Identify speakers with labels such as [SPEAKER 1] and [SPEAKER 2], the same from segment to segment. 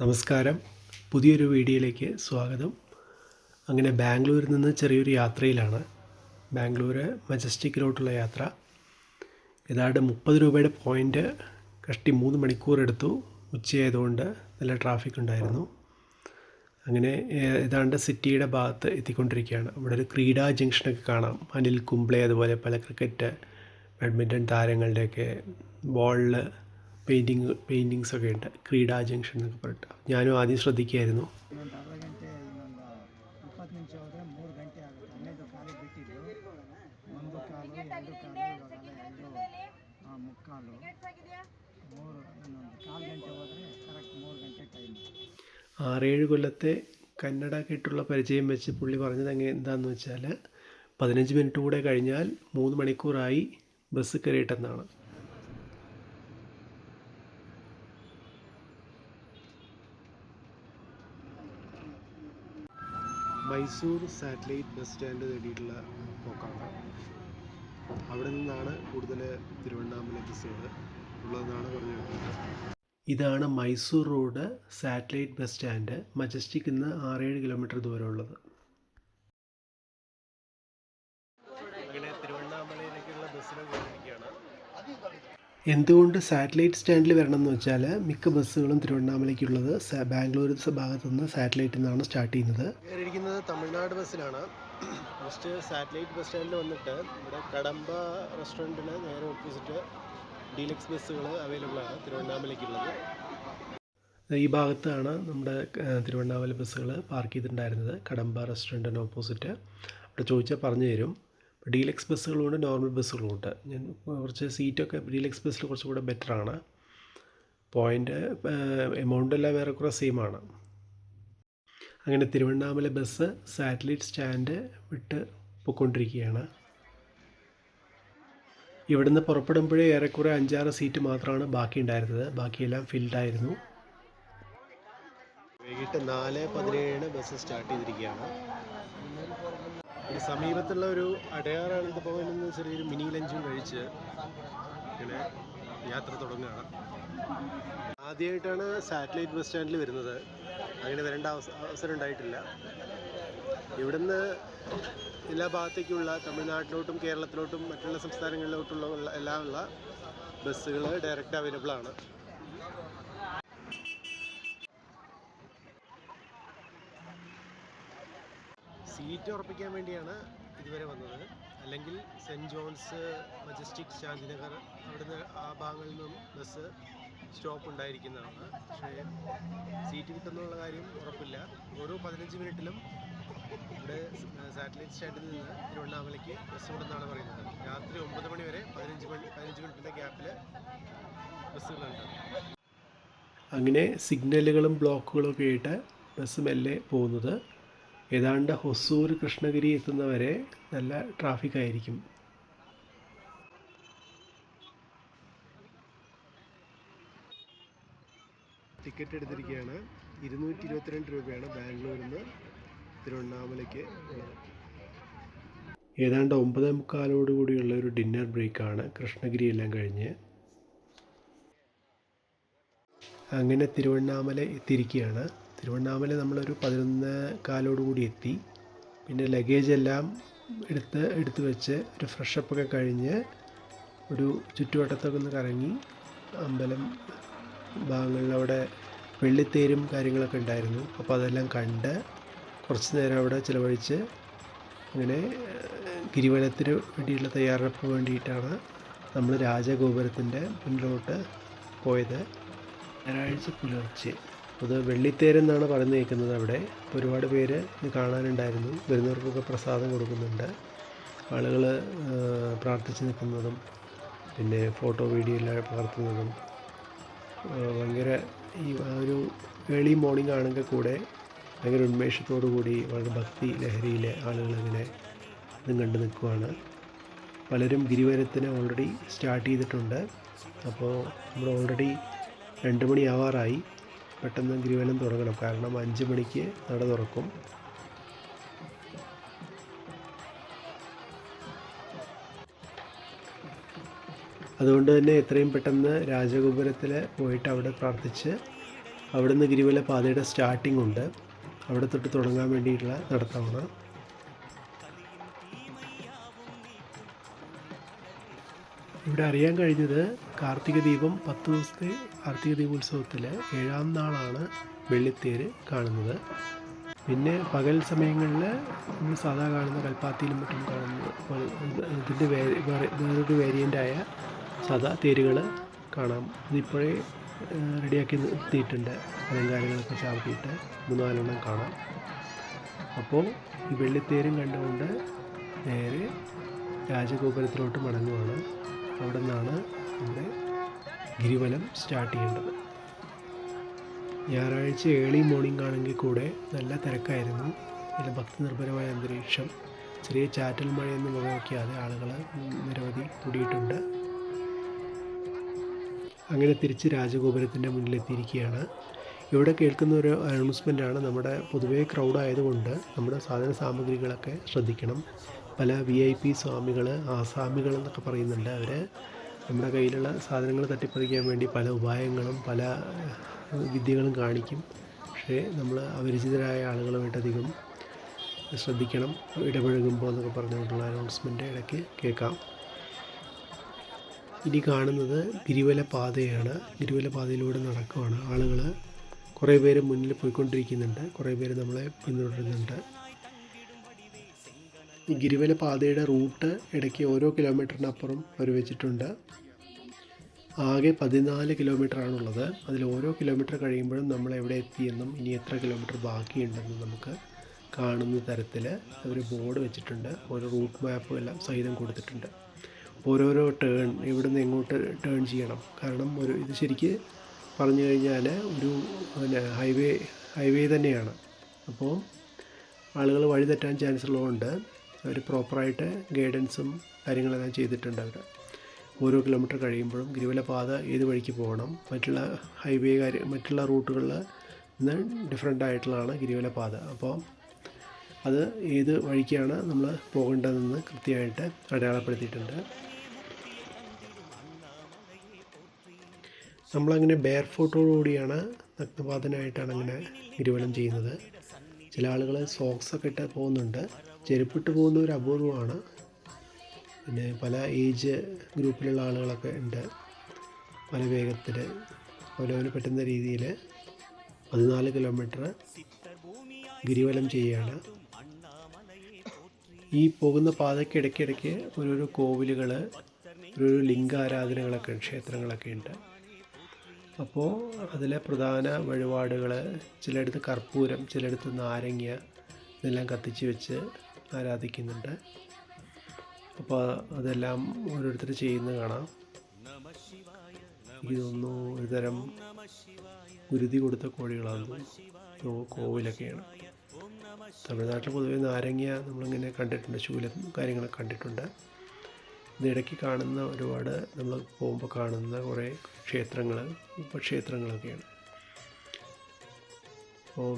[SPEAKER 1] നമസ്കാരം, പുതിയൊരു വീഡിയോയിലേക്ക് സ്വാഗതം. അങ്ങനെ ബാംഗ്ലൂരിൽ നിന്ന് ചെറിയൊരു യാത്രയിലാണ്. ബാംഗ്ലൂർ മജസ്റ്റിക്കിലോട്ടുള്ള യാത്ര. ഏതാണ്ട് 30 രൂപയുടെ പോയിൻ്റ് കഷ്ടി 3 മണിക്കൂർ എടുത്തു. ഉച്ചയായതുകൊണ്ട് നല്ല ട്രാഫിക് ഉണ്ടായിരുന്നു. അങ്ങനെ ഏതാണ്ട് സിറ്റിയുടെ ഭാഗത്ത് എത്തിക്കൊണ്ടിരിക്കുകയാണ്. ഇവിടെ ഒരു ക്രീഡാ ജംഗ്ഷനൊക്കെ കാണാം. അനിൽ കുംബ്ലെ, അതുപോലെ പല ക്രിക്കറ്റ്, ബാഡ്മിൻ്റൺ താരങ്ങളുടെയൊക്കെ ബോളിൽ പെയിൻറ്റിങ്സ് ഒക്കെ ഉണ്ട്. ക്രീഡാ ജംഗ്ഷൻ എന്നൊക്കെ പറഞ്ഞിട്ട് ഞാനും ആദ്യം ശ്രദ്ധിക്കുകയായിരുന്നു. ആറേഴ് കൊല്ലത്തെ കന്നഡ കേട്ടുള്ള പരിചയം വെച്ച് പുള്ളി പറഞ്ഞത് എന്താണെന്ന് വെച്ചാൽ 15 മിനിറ്റ് കൂടെ കഴിഞ്ഞാൽ 3 മണിക്കൂറായി ബസ് കയറിയിട്ടെന്നാണ്. മൈസൂർ സാറ്റലൈറ്റ് ബസ് സ്റ്റാൻഡ് തേടിയിട്ടുള്ള പോക്കാണ്. അവിടെ നിന്നാണ് കൂടുതൽ തിരുവണ്ണാമല ബസ്സുകൾ ഉള്ളതെന്നാണ് പറഞ്ഞിരിക്കുന്നത്. ഇതാണ് Mysore road satellite bus stand. Majestic നിന്ന് 6-7 കിലോമീറ്റർ ദൂരമുള്ളത്. അങ്ങനെ തിരുവണ്ണാമലയിലേക്കുള്ള ബസ്സിന് കയറിയിരിക്കുകയാണ്. എന്തുകൊണ്ട് സാറ്റലൈറ്റ് സ്റ്റാൻഡിൽ വരണം എന്ന് വെച്ചാൽ മിക്ക ബസ്സുകളും തിരുവണ്ണാമലയ്ക്കുള്ളത് ബാംഗ്ലൂർ ഭാഗത്തു നിന്ന് സാറ്റലൈറ്റിൽ നിന്നാണ് സ്റ്റാർട്ട് ചെയ്യുന്നത്. കയറിയിരിക്കുന്നത് തമിഴ്നാട് ബസ്സിലാണ്. ജസ്റ്റ് സാറ്റലൈറ്റ് ബസ് സ്റ്റാൻഡിൽ വന്നിട്ട് ഇവിടെ കടമ്പ റെസ്റ്റോറൻറ്റിന് നേരെ ഓപ്പോസിറ്റ് ഡീലക്സ് ബസ്സുകൾ അവൈലബിൾ ആണ് തിരുവണ്ണാമലയ്ക്കുള്ളത്. ഈ ഭാഗത്താണ് നമ്മുടെ തിരുവണ്ണാമല ബസ്സുകൾ പാർക്ക് ചെയ്തിട്ടുണ്ടായിരുന്നത്. കടമ്പ റെസ്റ്റോറൻറ്റിന് ഓപ്പോസിറ്റ്. അവിടെ ചോദിച്ചാൽ പറഞ്ഞു തരും. ഡീലക്സ് ബസ്സുകളുമുണ്ട്, നോർമൽ ബസ്സുകളുമുണ്ട്. ഞാൻ കുറച്ച് സീറ്റൊക്കെ ഡീലക്സ് ബസ്സിൽ കുറച്ചും കൂടെ ബെറ്ററാണ്. പോയിൻ്റ് എമൗണ്ട് എല്ലാം ഏറെക്കുറെ സെയിമാണ്. അങ്ങനെ തിരുവണ്ണാമല ബസ് സാറ്റലൈറ്റ് സ്റ്റാൻഡ് വിട്ട് പോയിക്കൊണ്ടിരിക്കുകയാണ്. ഇവിടുന്ന് പുറപ്പെടുമ്പോഴേ ഏറെക്കുറെ 5-6 സീറ്റ് മാത്രമാണ് ബാക്കി ഉണ്ടായിരുന്നത്. ബാക്കിയെല്ലാം ഫിൽഡായിരുന്നു. വൈകിട്ട് 4:17 ബസ് സ്റ്റാർട്ട് ചെയ്തിരിക്കുകയാണ്. സമീപത്തുള്ള ഒരു അടയാറാനന്ദ ഭവനിൽ നിന്ന് ചെറിയൊരു മിനി ലഞ്ചും കഴിച്ച് ഇങ്ങനെ യാത്ര തുടങ്ങുകയാണ്. ആദ്യമായിട്ടാണ് സാറ്റലൈറ്റ് ബസ് സ്റ്റാൻഡിൽ വരുന്നത്. അങ്ങനെ വരേണ്ട അവസരം ഉണ്ടായിട്ടില്ല. ഇവിടുന്ന് എല്ലാ ഭാഗത്തേക്കുള്ള തമിഴ്നാട്ടിലോട്ടും കേരളത്തിലോട്ടും മറ്റുള്ള സംസ്ഥാനങ്ങളിലോട്ടുള്ള എല്ലാം ഉള്ള ബസ്സുകൾ ഡയറക്റ്റ് അവൈലബിൾ ആണ്. സീറ്റ് ഉറപ്പിക്കാൻ വേണ്ടിയാണ് ഇതുവരെ വന്നത്. അല്ലെങ്കിൽ സെൻറ്റ് ജോൺസ്, മജസ്റ്റിക്, ശാന്തിനഗർ അവിടുന്ന് ആ ഭാഗങ്ങളിൽ നിന്നും ബസ് സ്റ്റോപ്പ് ഉണ്ടായിരിക്കുന്നതാണ്. പക്ഷേ സീറ്റ് കിട്ടുന്നുള്ള കാര്യം ഉറപ്പില്ല. ഓരോ 15 മിനിറ്റിലും ഇവിടെ സാറ്റലൈറ്റ് സ്റ്റാൻഡിൽ നിന്ന് തിരുവണ്ണാമലയ്ക്ക് ബസ് ഉണ്ടെന്നാണ് പറയുന്നത്. രാത്രി 9 മണി വരെ 15 മിനിറ്റിൻ്റെ ഗ്യാപ്പിൽ ബസ്സുകളുണ്ട്. അങ്ങനെ സിഗ്നലുകളും ബ്ലോക്കുകളും ഒക്കെ ആയിട്ട് ബസ് മെല്ലെ പോകുന്നത്. ഏതാണ്ട് ഹൊസൂർ കൃഷ്ണഗിരി എത്തുന്നവരെ നല്ല ട്രാഫിക് ആയിരിക്കും. ടിക്കറ്റ് എടുത്തിരിക്കുകയാണ്. 222 രൂപയാണ് ബാംഗ്ലൂരിൽ നിന്ന് തിരുവണ്ണാമലയ്ക്ക് ഉള്ളത്. ഏതാണ്ട് 9:45 കൂടിയുള്ള ഒരു ഡിന്നർ ബ്രേക്കാണ് കൃഷ്ണഗിരി എല്ലാം കഴിഞ്ഞ്. അങ്ങനെ തിരുവണ്ണാമല എത്തിയിരിക്കുകയാണ്. തിരുവണ്ണാമല നമ്മളൊരു 11:15 കൂടി എത്തി. പിന്നെ ലഗേജ് എല്ലാം എടുത്ത് വെച്ച് ഒരു ഫ്രഷപ്പൊക്കെ കഴിഞ്ഞ് ഒരു ചുറ്റുവട്ടത്തൊക്കെ ഒന്ന് കറങ്ങി അമ്പലം ഭാഗങ്ങളിൽ അവിടെ വെള്ളിത്തേരും കാര്യങ്ങളൊക്കെ ഉണ്ടായിരുന്നു. അപ്പോൾ അതെല്ലാം കണ്ട് കുറച്ച് നേരം അവിടെ ചിലവഴിച്ച് അങ്ങനെ ഗിരിവലത്തിന് വേണ്ടിയുള്ള തയ്യാറെടുപ്പ് വേണ്ടിയിട്ടാണ് നമ്മൾ രാജഗോപുരത്തിൻ്റെ മുന്നിലോട്ട് പോയത്. ഞായറാഴ്ച പുലർച്ചെ. അത് വെള്ളിത്തേരെന്നാണ് പറഞ്ഞു കേൾക്കുന്നത്. അവിടെ ഒരുപാട് പേര് ഇത് കാണാനുണ്ടായിരുന്നു. വരുന്നവർക്കൊക്കെ പ്രസാദം കൊടുക്കുന്നുണ്ട്. ആളുകൾ പ്രാർത്ഥിച്ച് നിൽക്കുന്നതും പിന്നെ ഫോട്ടോ വീഡിയോ എല്ലാം പകർത്തുന്നതും ഭയങ്കര ഒരു ഏർലി മോർണിംഗ് ആണെങ്കിൽ കൂടെ ഭയങ്കര ഉന്മേഷത്തോടു കൂടി വളരെ ഭക്തി ലഹരിയിൽ ആളുകൾ ഇങ്ങനെ ഇതും കണ്ടു നിൽക്കുവാണ്. പലരും ഗിരിവരത്തിന് ഓൾറെഡി സ്റ്റാർട്ട് ചെയ്തിട്ടുണ്ട്. അപ്പോൾ നമ്മൾ ഓൾറെഡി 2 മണി ആവാറായി. പെട്ടെന്ന് ഗിരിവലം തുടങ്ങണം. കാരണം 5 മണിക്ക് നട തുറക്കും. അതുകൊണ്ട് തന്നെ എത്രയും പെട്ടെന്ന് രാജഗോപുരത്തിൽ പോയിട്ട് അവിടെ പ്രാർത്ഥിച്ച് അവിടുന്ന് ഗിരിവല പാതയുടെ സ്റ്റാർട്ടിംഗ് ഉണ്ട്. അവിടെ തൊട്ട് തുടങ്ങാൻ വേണ്ടിയിട്ടുള്ള നടത്തമാണ്. ഇവിടെ അറിയാൻ കഴിഞ്ഞത് കാർത്തിക ദീപം 10 ദിവസത്തെ കാർത്തിക ദീപോത്സവത്തിൽ 7ാം നാളാണ് വെള്ളിത്തേര് കാണുന്നത്. പിന്നെ പകൽ സമയങ്ങളിൽ നമ്മൾ സാധാ കാണുന്ന കൽപ്പാത്തിയിലും മറ്റും കാണുന്ന ഇതിൻ്റെ വേറൊരു വേരിയൻ്റായ സാധാ തേരുകൾ കാണാം. അതിപ്പോഴേ റെഡിയാക്കി നിർത്തിയിട്ടുണ്ട്. അലങ്കാരങ്ങളൊക്കെ ചാർത്തിയിട്ട് 3-4 കാണാം. അപ്പോൾ ഈ വെള്ളിത്തേരും കണ്ടുകൊണ്ട് നേരെ രാജഗോപുരത്തിലോട്ട് മടങ്ങുവാണ്. അവിടെ നിന്നാണ് നമ്മുടെ ഗിരിവലം സ്റ്റാർട്ട് ചെയ്യേണ്ടത്. ഞായറാഴ്ച ഏർലി മോർണിംഗ് ആണെങ്കിൽ കൂടെ നല്ല തിരക്കായിരുന്നു. നല്ല ഭക്തി നിർഭരമായ അന്തരീക്ഷം. ചെറിയ ചാറ്റൽ മഴയൊന്നും വകവയ്ക്കാതെ ആളുകൾ നിരവധി കൂടിയിട്ടുണ്ട്. അങ്ങനെ തിരിച്ച് രാജഗോപുരത്തിൻ്റെ മുന്നിലെത്തിയിരിക്കുകയാണ്. ഇവിടെ കേൾക്കുന്ന ഒരു അനൗൺസ്മെൻറ്റാണ്. നമ്മുടെ പൊതുവേ ക്രൗഡായതുകൊണ്ട് നമ്മുടെ സാധന സാമഗ്രികളൊക്കെ ശ്രദ്ധിക്കണം. പല VIP സ്വാമികൾ, ആസാമികൾ എന്നൊക്കെ പറയുന്നുണ്ട്. അവർ നമ്മുടെ കയ്യിലുള്ള സാധനങ്ങൾ തട്ടിപ്പറിക്കാൻ വേണ്ടി പല ഉപായങ്ങളും പല വിദ്യകളും കാണിക്കും. പക്ഷേ നമ്മൾ അപരിചിതരായ ആളുകളുമായിട്ടധികം ശ്രദ്ധിക്കണം ഇടപഴകുമ്പോൾ എന്നൊക്കെ പറഞ്ഞുകൊണ്ടുള്ള അനൗൺസ്മെൻറ്റ് ഇടയ്ക്ക് കേൾക്കാം. ഇനി കാണുന്നത് ഗിരിവല പാതയാണ്. ഗിരിവല പാതയിലൂടെ നടക്കുവാണ്. ആളുകൾ കുറേ പേര് മുന്നിൽ പോയിക്കൊണ്ടിരിക്കുന്നുണ്ട്, കുറേ പേര് നമ്മളെ പിന്തുടരുന്നുണ്ട്. ഈ ഗിരിവല പാതയുടെ റൂട്ട് ഇടയ്ക്ക് ഓരോ കിലോമീറ്ററിനപ്പുറം അവർ വെച്ചിട്ടുണ്ട്. ആകെ 14 കിലോമീറ്ററാണുള്ളത്. അതിൽ ഓരോ കിലോമീറ്റർ കഴിയുമ്പോഴും നമ്മൾ എവിടെ എത്തിയെന്നും ഇനി എത്ര കിലോമീറ്റർ ബാക്കിയുണ്ടെന്നും നമുക്ക് കാണുന്ന തരത്തിൽ അവർ ബോർഡ് വെച്ചിട്ടുണ്ട്. ഓരോ റൂട്ട് മാപ്പും എല്ലാം സഹിതം കൊടുത്തിട്ടുണ്ട്. ഓരോരോ ടേൺ ഇവിടുന്ന് എങ്ങോട്ട് ടേൺ ചെയ്യണം. കാരണം ഇത് ശരിക്ക് പറഞ്ഞു കഴിഞ്ഞാൽ ഒരു ഹൈവേ തന്നെയാണ്. അപ്പോൾ ആളുകൾ വഴി തെറ്റാൻ ചാൻസ് ഉള്ളതുകൊണ്ട് അവർ പ്രോപ്പറായിട്ട് ഗൈഡൻസും കാര്യങ്ങളെല്ലാം ചെയ്തിട്ടുണ്ട്. അവർ ഓരോ കിലോമീറ്റർ കഴിയുമ്പോഴും ഗിരിവല പാത ഏത് വഴിക്ക് പോകണം, മറ്റുള്ള റൂട്ടുകളിൽ നിന്ന് ഡിഫറെൻ്റ് ആയിട്ടുള്ളതാണ് ഗിരിവല പാത. അപ്പോൾ അത് ഏത് വഴിക്കാണ് നമ്മൾ പോകേണ്ടതെന്ന് കൃത്യമായിട്ട് അടയാളപ്പെടുത്തിയിട്ടുണ്ട്. നമ്മളങ്ങനെ ബെയർ ഫോട്ടോടുകൂടിയാണ് നഗ്നപാതനായിട്ടാണ് അങ്ങനെ ഗിരിവലം ചെയ്യുന്നത്. ചില ആളുകൾ സോക്സൊക്കെ ഇട്ട് പോകുന്നുണ്ട്. ചെരുപ്പിട്ട് പോകുന്ന ഒരു അപൂർവമാണ്. പിന്നെ പല ഏജ് ഗ്രൂപ്പിലുള്ള ആളുകളൊക്കെ ഉണ്ട്. പല വേഗത്തിൽ അവനവന് പറ്റുന്ന രീതിയിൽ 14 കിലോമീറ്റർ ഗിരിവലം ചെയ്യുകയാണ്. ഈ പോകുന്ന പാതയ്ക്ക് ഇടയ്ക്കിടയ്ക്ക് ഓരോരോ കോവിലുകൾ, ഓരോരോ ലിംഗാരാധനകളൊക്കെ ക്ഷേത്രങ്ങളൊക്കെ ഉണ്ട്. അപ്പോൾ അതിലെ പ്രധാന വഴിപാടുകൾ ചിലയിടത്ത് കർപ്പൂരം, ചിലയിടത്ത് നാരങ്ങ ഇതെല്ലാം കത്തിച്ച് വെച്ച് ആരാധിക്കുന്നുണ്ട്. അപ്പോൾ അതെല്ലാം ഓരോരുത്തർ ചെയ്യുന്നത് കാണാം. എനിക്ക് തോന്നുന്നു ഒരുതരം ഗുരുതി കൊടുത്ത കോഴികളാണെന്ന് കോവിലൊക്കെയാണ്. തമിഴ്നാട്ടിൽ പൊതുവെ നാരങ്ങ നമ്മളിങ്ങനെ കണ്ടിട്ടുണ്ട്, ശൂലം കാര്യങ്ങളൊക്കെ കണ്ടിട്ടുണ്ട്. ഇതിടയ്ക്ക് കാണുന്ന ഒരുപാട് നമ്മൾ പോകുമ്പോൾ കാണുന്ന കുറേ ക്ഷേത്രങ്ങളൊക്കെയാണ്. അപ്പോൾ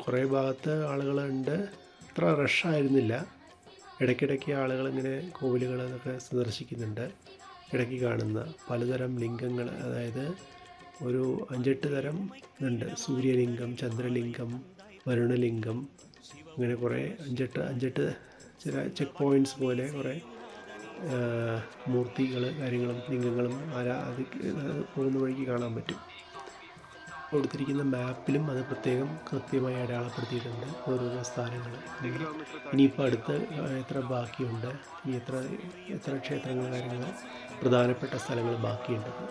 [SPEAKER 1] കുറേ ഭാഗത്ത് ആളുകളുണ്ട്. അത്ര റഷായിരുന്നില്ല. ഇടയ്ക്കിടയ്ക്ക് ആളുകളിങ്ങനെ കോവിലുകളൊക്കെ സന്ദർശിക്കുന്നുണ്ട്. ഇടയ്ക്ക് കാണുന്ന പലതരം ലിംഗങ്ങൾ, അതായത് ഒരു 5-8 തരം ഉണ്ട്. സൂര്യലിംഗം, ചന്ദ്രലിംഗം, വരുണലിംഗം, അങ്ങനെ കുറേ 5-8 ചില ചെക്ക് പോയിൻറ്റ്സ് പോലെ കുറേ മൂർത്തികൾ കാര്യങ്ങളും ലിംഗങ്ങളും പോകുന്ന വഴിക്ക് കാണാൻ പറ്റും. കൊടുത്തിരിക്കുന്ന മാപ്പിലും അത് പ്രത്യേകം കൃത്യമായി അടയാളപ്പെടുത്തിയിട്ടുണ്ട് ഓരോരോ സ്ഥാനങ്ങൾ. ഇനിയിപ്പോൾ അടുത്ത് എത്ര ബാക്കിയുണ്ട്, ഇനി എത്ര ക്ഷേത്രങ്ങൾ കാര്യങ്ങൾ പ്രധാനപ്പെട്ട സ്ഥലങ്ങൾ ബാക്കിയുണ്ടെന്ന്.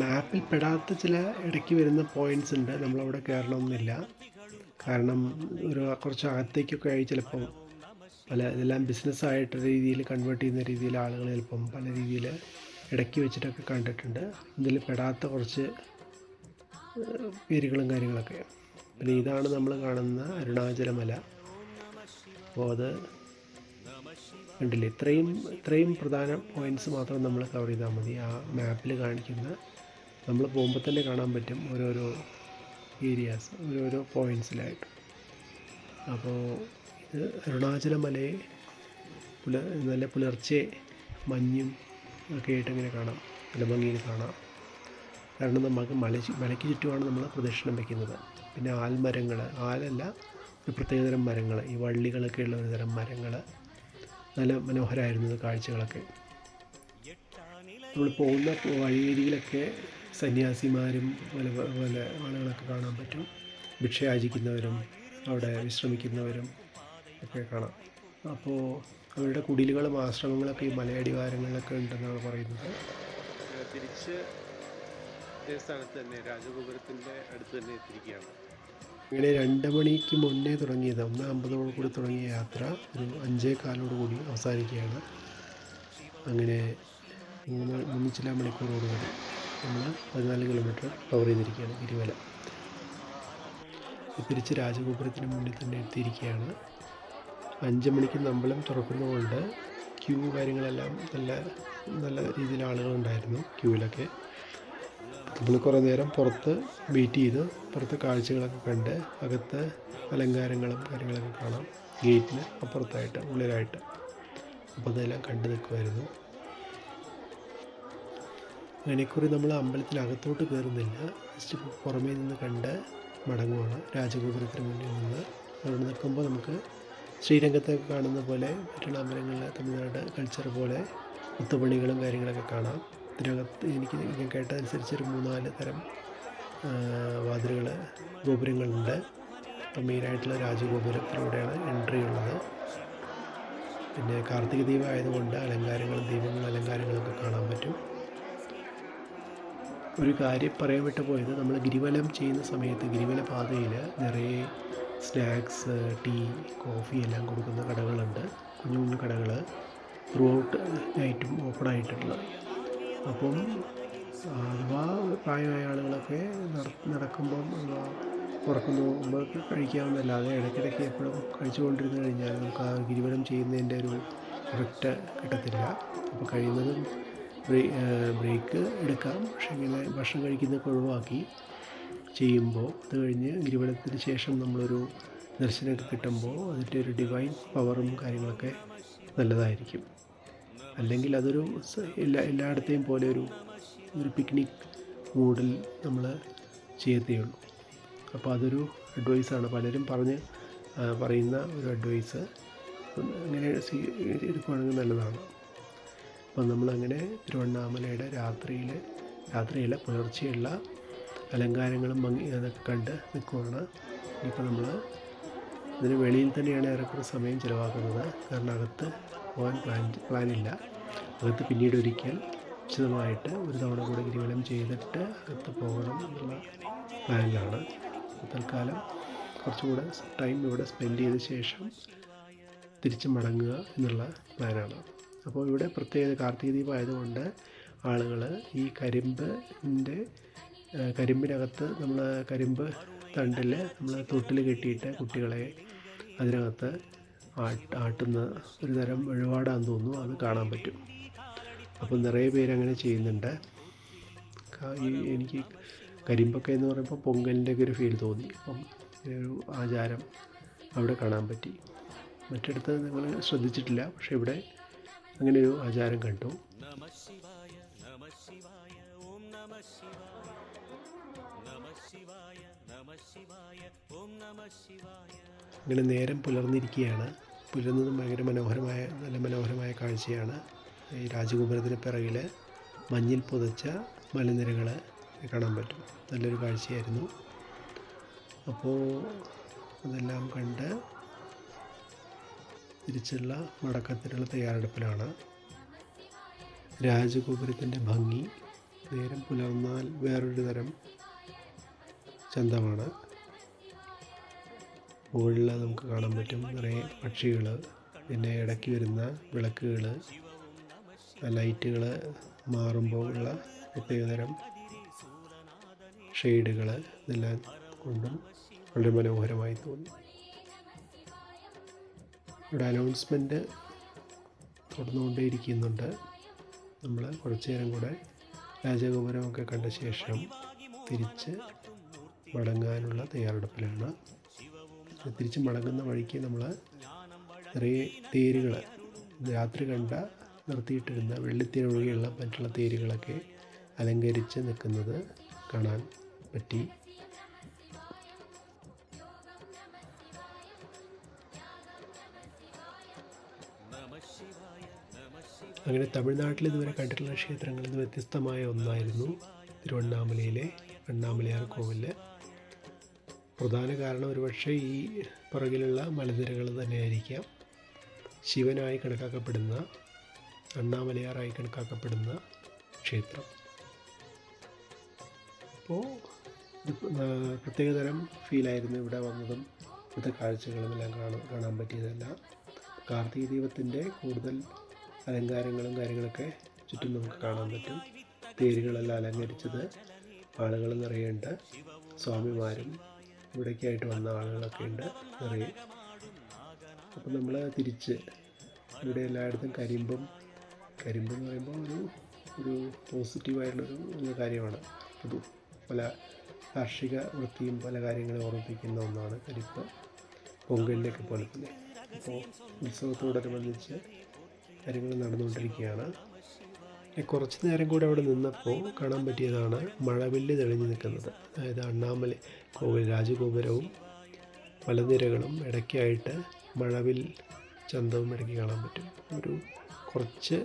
[SPEAKER 1] മാപ്പിൽ പെടാത്ത ചില ഇടയ്ക്ക് വരുന്ന പോയിൻറ്റ്സ് ഉണ്ട്. നമ്മളവിടെ കയറണമെന്നില്ല. കാരണം കുറച്ച് അകത്തേക്കൊക്കെ ആയി ചിലപ്പോൾ ഇതെല്ലാം ബിസിനസ്സായിട്ട് രീതിയിൽ കൺവേർട്ട് ചെയ്യുന്ന രീതിയിൽ ആളുകൾ ചിലപ്പം പല രീതിയിൽ ഇടയ്ക്ക് വെച്ചിട്ടൊക്കെ കണ്ടിട്ടുണ്ട്. ഇതിൽ പെടാത്ത കുറച്ച് പേരുകളും കാര്യങ്ങളൊക്കെ. പിന്നെ ഇതാണ് നമ്മൾ കാണുന്ന അരുണാചലമല. അപ്പോൾ അത് കണ്ടില്ലേ, ഇത്രയും പ്രധാന പോയിൻറ്റ്സ് മാത്രം നമ്മൾ കവർ ചെയ്താൽ മതി. ആ മാപ്പിൽ കാണിക്കുന്ന നമ്മൾ പോകുമ്പോൾ തന്നെ കാണാൻ പറ്റും ഓരോരോ ഏരിയാസ്, ഓരോരോ പോയിൻറ്റ്സിലായിട്ട്. അപ്പോൾ ഇത് അരുണാചലമലയെ നല്ല പുലർച്ചെ മഞ്ഞും ഒക്കെ ആയിട്ട് ഇങ്ങനെ കാണാം, നല്ല ഭംഗിയിൽ കാണാം. കാരണം നമുക്ക് മലയ്ക്ക് ചുറ്റുമാണ് നമ്മൾ പ്രദക്ഷിണം വയ്ക്കുന്നത്. പിന്നെ ആൽമരങ്ങൾ, ആലല്ല, ഒരു പ്രത്യേകതരം മരങ്ങൾ, ഈ വള്ളികളൊക്കെ ഉള്ള ഒരു തരം മരങ്ങൾ, നല്ല മനോഹരമായിരുന്നത് കാഴ്ചകളൊക്കെ. നമ്മൾ പോകുന്ന വഴിയരികിലൊക്കെ സന്യാസിമാരും പല പല ആളുകളൊക്കെ കാണാൻ പറ്റും. ഭിക്ഷ യാചിക്കുന്നവരും അവിടെ വിശ്രമിക്കുന്നവരും ഒക്കെ കാണാം. അപ്പോൾ അവരുടെ കുടിലുകളും ആശ്രമങ്ങളൊക്കെ ഈ മലയടിവാരങ്ങളിലൊക്കെ ഉണ്ടെന്നാണ് പറയുന്നത്. തിരിച്ച് ഇതേ സ്ഥലത്ത് തന്നെ രാജഗോപുരത്തിൻ്റെ അടുത്ത് തന്നെ എത്തിയിരിക്കുകയാണ്. ഇങ്ങനെ 2 മണിക്ക് മുന്നേ തുടങ്ങിയത്, 1:50 കൂടി തുടങ്ങിയ യാത്ര ഒരു 5:15 കൂടി അവസാനിക്കുകയാണ്. അങ്ങനെ 3 ചില മണിക്കൂറോടുകൂടി നമ്മൾ 14 കിലോമീറ്റർ കവർ ചെയ്തിരിക്കുകയാണ് ഗിരിവല. തിരിച്ച് രാജഗോപുരത്തിന് മുന്നിൽ തന്നെ എത്തിയിരിക്കുകയാണ്. 5 മണിക്ക് അമ്പലം തുറക്കുന്നതുകൊണ്ട് ക്യൂ കാര്യങ്ങളെല്ലാം നല്ല രീതിയിൽ ആളുകളുണ്ടായിരുന്നു ക്യൂവിലൊക്കെ. നമ്മൾ കുറേ നേരം പുറത്ത് വെയിറ്റ് ചെയ്ത് പുറത്തെ കാഴ്ചകളൊക്കെ കണ്ട് അകത്ത് അലങ്കാരങ്ങളും കാര്യങ്ങളൊക്കെ കാണാം ഗേറ്റിന് അപ്പുറത്തായിട്ട് ഉള്ളിലായിട്ട്. അപ്പോൾ അതെല്ലാം കണ്ടു നിൽക്കുമായിരുന്നു. അതിനെക്കുറി നമ്മൾ അമ്പലത്തിനകത്തോട്ട് കയറുന്നില്ല, ജസ്റ്റ് പുറമേ നിന്ന് കണ്ട് മടങ്ങുവാണ്. രാജഗോപുരത്തിന് മുന്നിൽ നിന്ന് അവിടെ നിൽക്കുമ്പോൾ നമുക്ക് ശ്രീരംഗത്തൊക്കെ കാണുന്ന പോലെ മറ്റുള്ള അമ്പലങ്ങളിലെ തമിഴ്നാട് കൾച്ചർ പോലെ കൊത്തുപണികളും കാര്യങ്ങളൊക്കെ കാണാം. ഇതിനകത്ത് ഞാൻ കേട്ടതനുസരിച്ച് ഒരു 3-4 തരം വാതിലുകൾ, ഗോപുരങ്ങളുണ്ട്. അപ്പം മെയിനായിട്ടുള്ള രാജഗോപുരത്തിലൂടെയാണ് എൻട്രി ഉള്ളത്. പിന്നെ കാർത്തിക ദീപം ആയതുകൊണ്ട് അലങ്കാരങ്ങളും ദീപങ്ങളും അലങ്കാരങ്ങളൊക്കെ കാണാൻ പറ്റും. ഒരു കാര്യം പറയാൻ വിട്ടു പോയത്, നമ്മൾ ഗിരിവലം ചെയ്യുന്ന സമയത്ത് ഗിരിവല പാതയിൽ നിറയെ സ്നാക്സ്, ടീ, കോഫി എല്ലാം കൊടുക്കുന്ന കടകളുണ്ട്. കുഞ്ഞു കുഞ്ഞു കടകൾ ത്രൂ ഔട്ട് നൈറ്റും ഓപ്പൺ ആയിട്ടുള്ള. അപ്പം അഥവാ പ്രായമായ ആളുകളൊക്കെ നടക്കുമ്പം ഉറക്കം പോകുമ്പോൾ കഴിക്കാവുന്നതല്ലാതെ ഇടയ്ക്കിടയ്ക്ക് എപ്പോഴും കഴിച്ചുകൊണ്ടിരുന്ന് കഴിഞ്ഞാൽ നമുക്ക് ആ ഗിരിവലം ചെയ്യുന്നതിൻ്റെ ഒരു എഫക്റ്റ് കിട്ടത്തില്ല. അപ്പോൾ കഴിയുന്നതും ബ്രേക്ക് എടുക്കാം. പക്ഷേ ഇങ്ങനെ ഭക്ഷണം കഴിക്കുന്നതൊക്കെ ഒഴിവാക്കി ചെയ്യുമ്പോൾ അത് കഴിഞ്ഞ് ഗിരിവലത്തിന് ശേഷം നമ്മളൊരു ദർശനമൊക്കെ കിട്ടുമ്പോൾ അതിൻ്റെ ഒരു ഡിവൈൻ പവറും കാര്യങ്ങളൊക്കെ നല്ലതായിരിക്കും. അല്ലെങ്കിൽ അതൊരു എല്ലായിടത്തെയും പോലെ ഒരു പിക്നിക് മൂഡിൽ നമ്മൾ ചെയ്യത്തേ ഉള്ളൂ. അപ്പോൾ അതൊരു അഡ്വൈസാണ്, പലരും പറയുന്ന ഒരു അഡ്വൈസ്. അങ്ങനെ എടുക്കുകയാണെങ്കിൽ നല്ലതാണ്. അപ്പം നമ്മളങ്ങനെ തിരുവണ്ണാമലയുടെ രാത്രിയിൽ പുലർച്ചെയുള്ള അലങ്കാരങ്ങളും ഭംഗി അതൊക്കെ കണ്ട് നിൽക്കുകയാണ്. ഇനിയിപ്പോൾ നമ്മൾ ഇതിന് വെളിയിൽ തന്നെയാണ് ഏറെക്കുറെ സമയം ചിലവാക്കുന്നത്. കാരണം അകത്ത് പോകാൻ പ്ലാനില്ല. അകത്ത് പിന്നീട് ഒരിക്കൽ വിശദമായിട്ട് ഒരു തവണ കൂടെ ഗിരിവലം ചെയ്തിട്ട് അകത്ത് പോകണം എന്നുള്ള പ്ലാനിലാണ്. തൽക്കാലം കുറച്ചുകൂടെ ടൈം ഇവിടെ സ്പെൻഡ് ചെയ്ത ശേഷം തിരിച്ച് മടങ്ങുക എന്നുള്ള പ്ലാനാണ്. അപ്പോൾ ഇവിടെ പ്രത്യേക കാർത്തിക ദീപം ആയതുകൊണ്ട് ആളുകൾ ഈ കരിമ്പിനകത്ത് നമ്മൾ കരിമ്പ് തണ്ടിൽ നമ്മൾ തൊട്ടിൽ കെട്ടിയിട്ട് കുട്ടികളെ അതിനകത്ത് ആട്ടുന്ന ഒരു തരം വഴിപാടാന്ന് തോന്നുന്നു, അത് കാണാൻ പറ്റും. അപ്പം നിറയെ പേരങ്ങനെ ചെയ്യുന്നുണ്ട്. എനിക്ക് കരിമ്പൊക്കെ എന്ന് പറയുമ്പോൾ പൊങ്കലിൻ്റെ ഒക്കെ ഒരു ഫീൽ തോന്നി. അപ്പം ഒരു ആചാരം അവിടെ കാണാൻ പറ്റി. മറ്റിടത്ത് നിങ്ങൾ ശ്രദ്ധിച്ചിട്ടില്ല, പക്ഷേ ഇവിടെ അങ്ങനെയൊരു ആചാരം കണ്ടു. അങ്ങനെ നേരം പുലർന്നിരിക്കുകയാണ്. പുലർന്നതും നല്ല മനോഹരമായ കാഴ്ചയാണ്. ഈ രാജഗോപുരത്തിന് പിറകിൽ മഞ്ഞിൽ പുതച്ച മലനിരകൾ കാണാൻ പറ്റും. നല്ലൊരു കാഴ്ചയായിരുന്നു. അപ്പോൾ അതെല്ലാം കണ്ട് തിരിച്ചുള്ള മടക്കത്തിനുള്ള തയ്യാറെടുപ്പിലാണ്. രാജഗോപുരത്തിൻ്റെ ഭംഗി നേരം പുലർന്നാൽ വേറൊരു തരം ചന്തമാണ്. മുകളിൽ നമുക്ക് കാണാൻ പറ്റും നിറയെ പക്ഷികൾ, പിന്നെ ഇടയ്ക്ക് വരുന്ന വിളക്കുകൾ, ലൈറ്റുകൾ മാറുമ്പോൾ ഉള്ള പ്രത്യേകതരം ഷെയ്ഡുകൾ, ഇതെല്ലാം കൊണ്ടും വളരെ മനോഹരമായി തോന്നി. ഇവിടെ അനൗൺസ്മെൻറ്റ് തുടർന്നുകൊണ്ടേയിരിക്കുന്നുണ്ട്. നമ്മൾ കുറച്ച് നേരം കൂടെ രാജഗോപുരമൊക്കെ കണ്ട ശേഷം തിരിച്ച് മടങ്ങാനുള്ള തയ്യാറെടുപ്പിലാണ്. തിരിച്ച് മടങ്ങുന്ന വഴിക്ക് നമ്മൾ നിറയെ തേരുകൾ, രാത്രി നിർത്തിയിട്ടിരുന്ന വെള്ളിത്തേര് ഒഴികെയുള്ള മറ്റുള്ള തേരുകളൊക്കെ അലങ്കരിച്ച് നിൽക്കുന്നത് കാണാൻ പറ്റി. അങ്ങനെ തമിഴ്നാട്ടിൽ ഇതുവരെ കണ്ടിട്ടുള്ള ക്ഷേത്രങ്ങളിൽ നിന്ന് വ്യത്യസ്തമായ ഒന്നായിരുന്നു തിരുവണ്ണാമലയിലെ അണ്ണാമലയാർ കോവിൽ. പ്രധാന കാരണം ഒരുപക്ഷെ ഈ പുറകിലുള്ള മലനിരകൾ തന്നെയായിരിക്കാം. ശിവനായി കണക്കാക്കപ്പെടുന്ന, അണ്ണാമലയാറായി കണക്കാക്കപ്പെടുന്ന ക്ഷേത്രം. അപ്പോൾ പ്രത്യേകതരം ഫീലായിരുന്നു ഇവിടെ വന്നതും ഇവിടുത്തെ കാഴ്ചകളും എല്ലാം കാണാൻ പറ്റിയതെല്ലാം. കാർത്തിക ദീപത്തിൻ്റെ കൂടുതൽ അലങ്കാരങ്ങളും കാര്യങ്ങളൊക്കെ ചുറ്റും നമുക്ക് കാണാൻ പറ്റും. തേരുകളെല്ലാം അലങ്കരിച്ചത്, ആളുകൾ നിറയുണ്ട്. സ്വാമിമാരും ഇവിടേക്കായിട്ട് വന്ന ആളുകളൊക്കെ ഉണ്ട് നിറയെ. അപ്പം നമ്മൾ തിരിച്ച് ഇവിടെ എല്ലായിടത്തും കരിമ്പെന്ന് പറയുമ്പോൾ ഒരു പോസിറ്റീവായിട്ടുള്ളൊരു നല്ല കാര്യമാണ്. പല കാർഷിക വൃത്തിയും പല കാര്യങ്ങളെ ഓർമ്മിപ്പിക്കുന്ന ഒന്നാണ് കരിമ്പ്. പൊങ്കലിൻ്റെയൊക്കെ പോലെ തന്നെ. അപ്പോൾ ഉത്സവത്തോടനുബന്ധിച്ച് കാര്യങ്ങൾ നടന്നുകൊണ്ടിരിക്കുകയാണ്. കുറച്ച് നേരം കൂടെ അവിടെ നിന്നപ്പോൾ കാണാൻ പറ്റിയതാണ് മഴവില്ല് തെളിഞ്ഞു നിൽക്കുന്നത്. അതായത് അണ്ണാമല കോവിൽ രാജഗോപുരവും മലനിരകളും ഇടയ്ക്കായിട്ട് മഴവിൽ ചന്തവും ഇടയ്ക്ക് കാണാൻ പറ്റും. ഒരു കുറച്ച്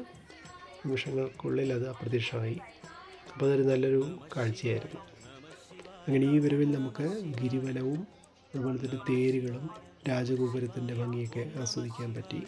[SPEAKER 1] നിമിഷങ്ങൾക്കുള്ളിൽ അത് അപ്രത്യക്ഷമായി. അപ്പോൾ അതൊരു നല്ലൊരു കാഴ്ചയായിരുന്നു. അങ്ങനെ ഈ വരവിൽ നമുക്ക് ഗിരിവലവും അതുപോലെ തന്നെ തേരുകളും രാജഗോപുരത്തിൻ്റെ ഭംഗിയൊക്കെ ആസ്വദിക്കാൻ പറ്റി.